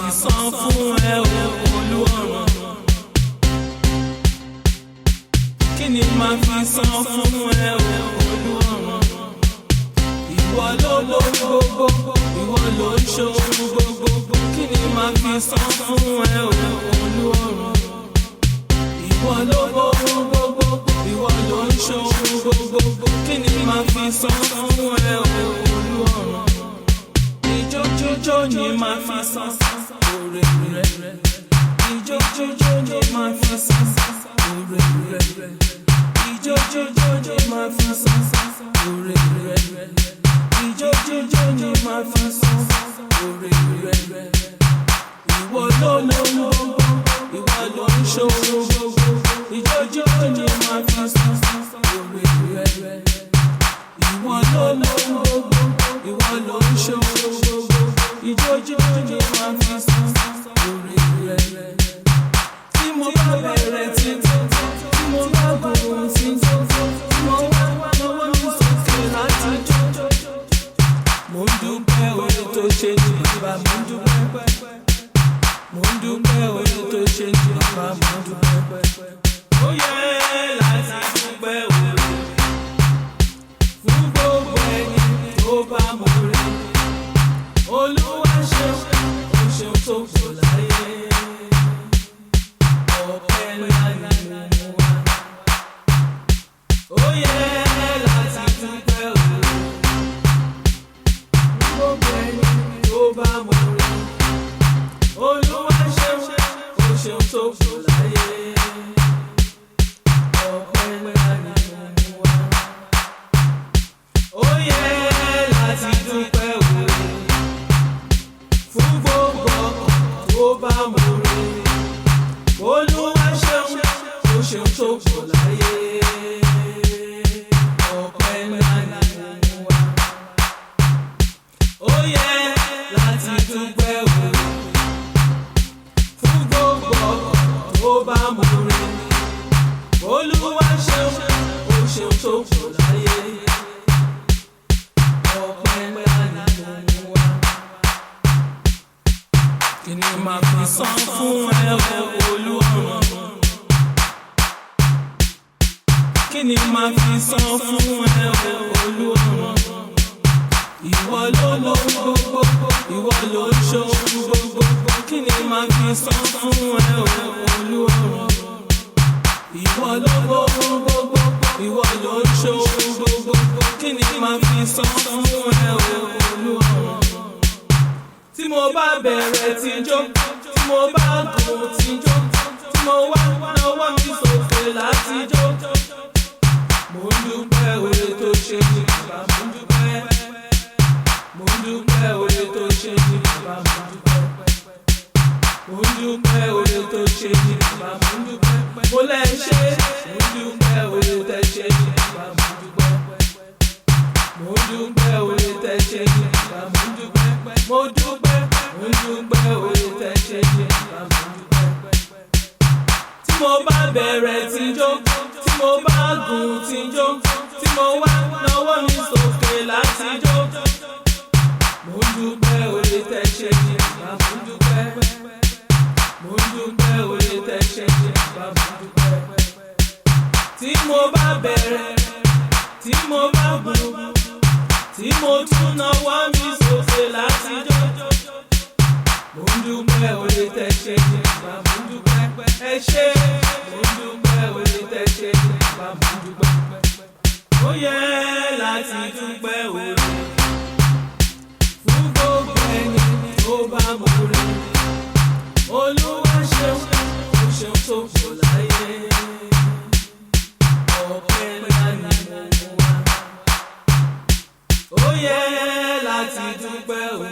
fi san fún ẹ o Olúọ̀run. Kí ni màá fi san fún ẹ o Olúọ̀run. Ìwọ ló lóhun gbogbo, ìwọ ló ń ṣohun gbogbo. Kí ni màá fi san fún ẹ o Olúọ̀run. Ìwọ ló lóhun gbogbo, ìwọ ló ń ṣohun gbogbo. Kí ni màá fi san fún ẹ o Olúọ̀run. Ìjójójó ni màá fi san oore rẹ. Ìjójójó ni màá fi san oore rẹ. Ìjójójó ni màá fi san oore rẹ. Ìjójójó ni màá fi san oore rẹ. Ìwọ ló lóhun gbogbo, ìwọ ló ń ṣohun gbogbo. Ìjójójó ni màá fi san oore rẹ. Ìwọ ló lóhun gbogbo, ìwọ ló ń ṣohun gbogbo. Ìjójójó ni màá fi san oore rẹ. Tí mo bá bẹ̀rẹ̀ títí, tí mo bá gùn títí, tí mo wá lọ́wọ́ mi sókè láti jó. Mo ń dúpẹ́ oore tó ṣe ní bàbá, mo ń dúpẹ́. Mo ń dúpẹ́ oore tó ṣe ní bàbá, mo ń dúpẹ́. Ó yẹ láti dúpẹ́ oore fún gbogbo ẹni tó bá mọ̀ rẹ̀. Olúwa ṣeun, ó ṣeun tó kò láyé. Ọpẹ́ ńlá ni mo mú wá. Ó yẹ láti dúpẹ́ oore fún gbogbo ẹni tó bá mọ̀ rẹ̀. Olúwa ṣeun, ó ṣeun tó kò láyé. Ọpẹ́ ńlá ni mo mú wá. Ó yẹ láti dúpẹ́ oore fún gbogbo tó bá mọ̀ rẹ̀. Olúwa ṣeun, ó ṣeun tó kò láyé. Ọpẹ́ ńlá ni mo mú wá. Ó yẹ láti dúpẹ́ oore fún gbogbo tó bá mọ̀ rẹ̀. Olúwa ṣeun, ó ṣeun tó kò láyé. Ọpẹ́ ńlá ni mo mú wá. Kí ni màá fi san fún ẹ o Olúọ̀run. Kí ni màá fi san fún ẹ o Olúọ̀run. Ìwọ ló lóhun gbogbo, ìwọ ló ń ṣohun gbogbo. Kí ni màá fi san fún ẹ o Olúọ̀run. Ìwọ ló lóhun gbogbo, ìwọ ló ń ṣohun gbogbo. Kí ni màá fi san fún ẹ o Olúọ̀run. Tí mo bá bẹ̀rẹ̀ tí jó, tí mo bá gùn tí jó, tí mo wá náwó mi sókè láti jó. Mo ń dúpẹ́ oore tó ṣe ní bàbá, mo ń dúpẹ́. Mo ń dúpẹ́ oore tó ṣe ní bàbá, mo ń dúpẹ́. Mo ń dúpẹ́ oore tó ṣe ní bàbá, mo ń dúpẹ́. Mo lè ṣe, mo ń dúpẹ́ oore tẹ́ ṣe ní bàbá, mo ń dúpẹ́. Mo ń dúpẹ́ oore tẹ́ ṣe ní bàbá, mo ń dúpẹ́. Mo dúpẹ́, mo ń dúpẹ́ oore tẹ́ ṣe ní bàbá, mo ń dúpẹ́. Tí mo bá bẹ̀rẹ̀ tí jó, tí mo bá gùn tí jó, tí mo wá náwó mi sókè láti jó. Mo ń dúpẹ́ oore tẹ́ ṣe ní bàbá, mo ń dúpẹ́. Mo ń dúpẹ́ oore tẹ́ ṣe ní bàbá, mo ń dúpẹ́. Tí mo bá bẹ̀rẹ̀, tí mo bá gùn, tí mo tún náwó mi sókè láti jó. Mo ń dúpẹ́ oore tẹ́ ṣe ní bàbá, mo ń dúpẹ́. Ẹ ṣé, mo ń dúpẹ́ oore tẹ́ ṣe ní bàbá, mo ń dúpẹ́. Ó yẹ láti dúpẹ́ oore fún gbogbo ẹni tó bá mọ̀ rẹ̀. Olúwa ṣeun, ó ṣeun tó kò láyé. Ọpẹ́ ńlá ni mo mú wá. Ó yẹ láti dúpẹ́ oore